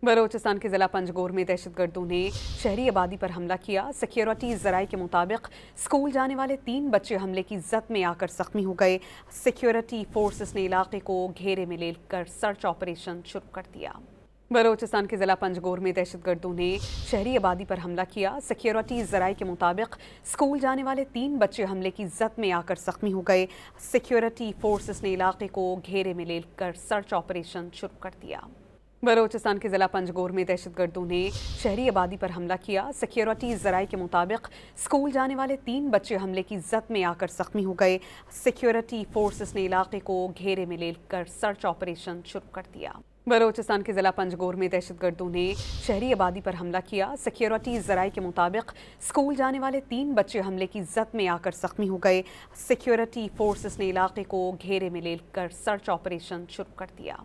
बलोचिस्तान के ज़िला पंजगोर में दहशतगर्दों ने शहरी आबादी पर हमला किया। सिक्योरिटी ज़राए के मुताबिक स्कूल जाने वाले 3 बच्चे हमले की जद में आकर जख्मी हो गए। सिक्योरिटी फोर्सेस ने इलाके को घेरे में लेकर सर्च ऑपरेशन शुरू कर दिया। बलोचिस्तान के ज़िला पंजगोर में दहशतगर्दों ने शहरी आबादी पर हमला किया। सिक्योरिटी ज़राए के मुताबिक स्कूल जाने वाले 3 बच्चे हमले की जद में आकर जख्मी हो गए। सिक्योरिटी फोर्सेस ने इलाके को घेरे में लेकर सर्च ऑपरेशन शुरू कर दिया। बलोचिस्तान के ज़िला पंजगोर में दहशतगर्दों ने शहरी आबादी पर हमला किया। सिक्योरिटी ज़राए के मुताबिक स्कूल जाने वाले 3 बच्चे हमले की जद में आकर जख्मी हो गए। सिक्योरिटी फोर्सेस ने इलाके को घेरे में लेकर सर्च ऑपरेशन शुरू कर दिया। बलोचिस्तान के ज़िला पंजगोर में दहशतगर्दों ने शहरी आबादी पर हमला किया। सिक्योरिटी ज़राए के मुताबिक स्कूल जाने वाले 3 बच्चे हमले की जद में आकर जख्मी हो गए। सिक्योरिटी फोर्सेस ने इलाके को घेरे में लेकर सर्च ऑपरेशन शुरू कर दिया।